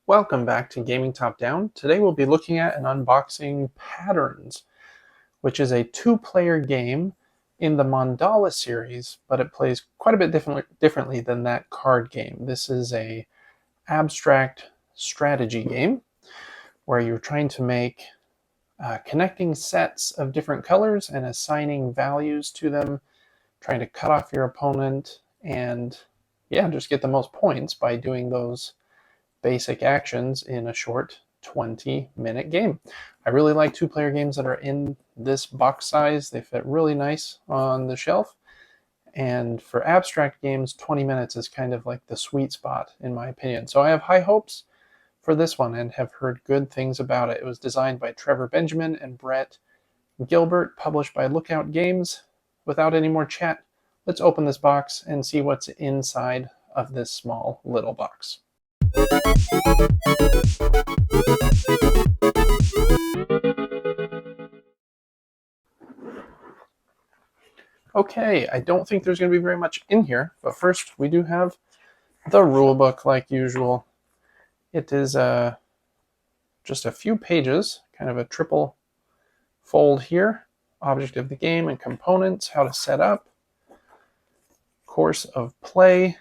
Welcome back to Gaming Top Down. Today we'll be looking at and unboxing Patterns, which is a two-player game in the Mandala series, but it plays quite a bit differently than that card game. This is a abstract strategy game where you're trying to make connecting sets of different colors and assigning values to them, trying to cut off your opponent, and just get the most points by doing those basic actions in a short 20-minute game. I really like two-player games that are in this box size. They fit really nice on the shelf. And for abstract games, 20 minutes is kind of like the sweet spot, in my opinion. So I have high hopes for this one and have heard good things about it. It was designed by Trevor Benjamin and Brett Gilbert, published by Lookout Games. Without any more chat, let's open this box and see what's inside of this small little box. Okay, I don't think there's going to be very much in here, but first we do have the rule book like usual. It is just a few pages, kind of a triple fold here. Object of the game and components, how to set up, course of play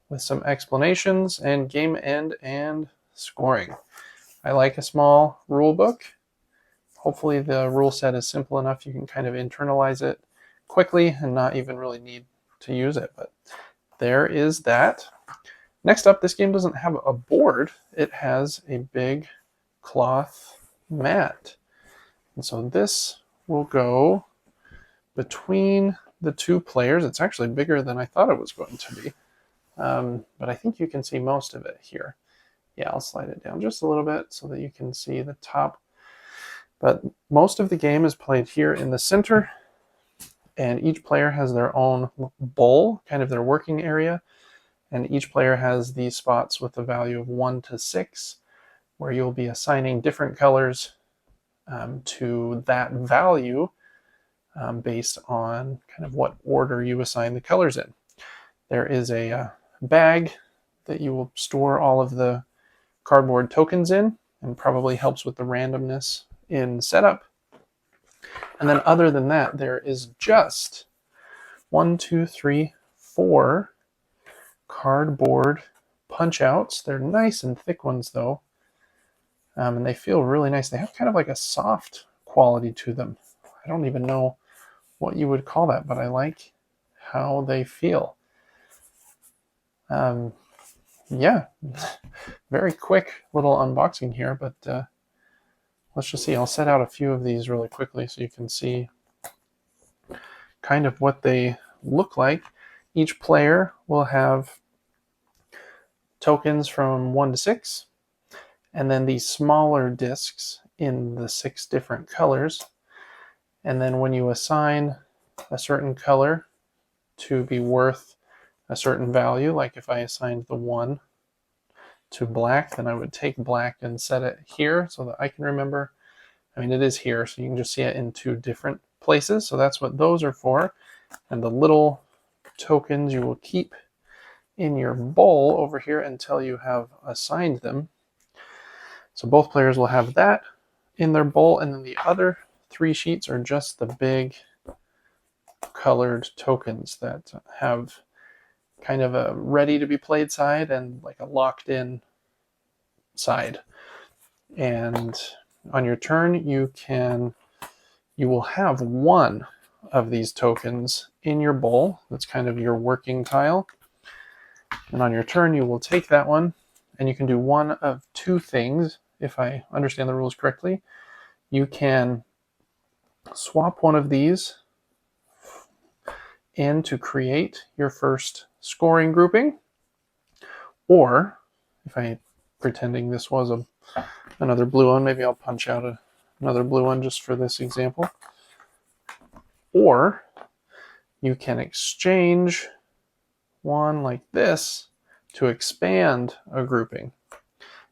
with some explanations, and game end and scoring. I like a small rule book. Hopefully the rule set is simple enough you can kind of internalize it quickly and not even really need to use it. But there is that. Next up, this game doesn't have a board. It has a big cloth mat. And so this will go between the two players. It's actually bigger than I thought it was going to be. But I think you can see most of it here. Yeah, I'll slide it down just a little bit so that you can see the top. But most of the game is played here in the center, and each player has their own bowl, kind of their working area, and each player has these spots with a value of 1 to 6, where you'll be assigning different colors to that value based on kind of what order you assign the colors in. There is a bag that you will store all of the cardboard tokens in, and probably helps with the randomness in setup. And then other than that, there is just 1, 2, 3, 4 cardboard punch outs. They're nice and thick ones though, and they feel really nice. They have kind of like a soft quality to them. I don't even know what you would call that, but I like how they feel. Yeah, very quick little unboxing here, but let's just see. I'll set out a few of these really quickly so you can see kind of what they look like. Each player will have tokens from 1 to 6, and then these smaller discs in the 6 different colors. And then when you assign a certain color to be worth a certain value, like if I assigned the 1 to black, then I would take black and set it here so that I can remember. I mean, it is here, so you can just see it in 2 different places. So that's what those are for. And the little tokens you will keep in your bowl over here until you have assigned them. So both players will have that in their bowl, and then the other 3 sheets are just the big colored tokens that have kind of a ready to be played side and like a locked in side. And on your turn, you will have 1 of these tokens in your bowl. That's kind of your working tile. And on your turn, you will take that one, and you can do one of 2 things. If I understand the rules correctly, you can swap one of these in to create your first scoring grouping, or if I pretending this was another blue one, maybe I'll punch out another blue one just for this example. Or you can exchange one like this to expand a grouping.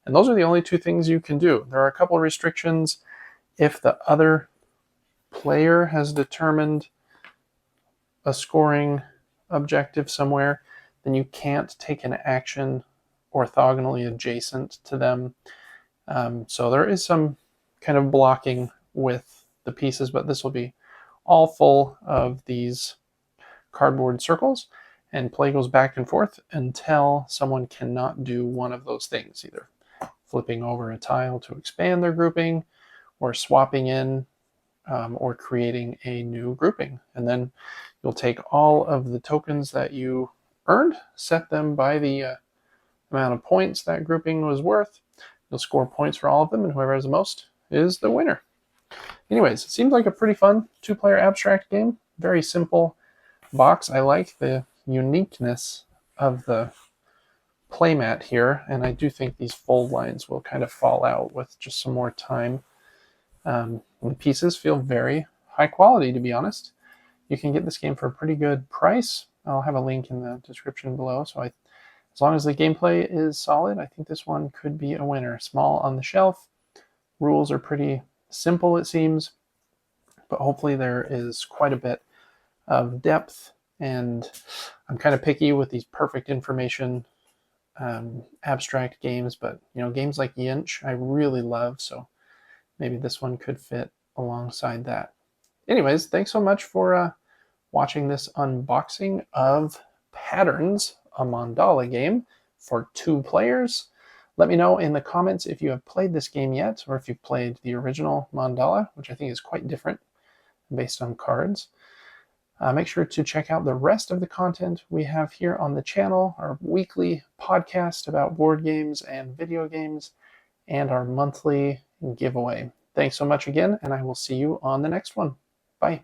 And those are the only 2 things you can do. There are a couple of restrictions. If the other player has determined a scoring objective somewhere, then you can't take an action orthogonally adjacent to them. So there is some kind of blocking with the pieces, but this will be all full of these cardboard circles, and play goes back and forth until someone cannot do one of those things, either flipping over a tile to expand their grouping, or swapping in, or creating a new grouping. And then you'll take all of the tokens that you earned, set them by the amount of points that grouping was worth. You'll score points for all of them, and whoever has the most is the winner. Anyways, it seems like a pretty fun two-player abstract game. Very simple box. I like the uniqueness of the playmat here, and I do think these fold lines will kind of fall out with just some more time. The pieces feel very high quality, to be honest. You can get this game for a pretty good price. I'll have a link in the description below. So as long as the gameplay is solid, I think this one could be a winner. Small on the shelf. Rules are pretty simple, it seems, but hopefully there is quite a bit of depth, and I'm kind of picky with these perfect information abstract games, but games like Yinch I really love, so maybe this one could fit alongside that. Anyways, thanks so much for watching this unboxing of Patterns, a Mandala game for 2 players. Let me know in the comments if you have played this game yet, or if you've played the original Mandala, which I think is quite different based on cards. Make sure to check out the rest of the content we have here on the channel, our weekly podcast about board games and video games, and our monthly giveaway. Thanks so much again, and I will see you on the next one. Bye.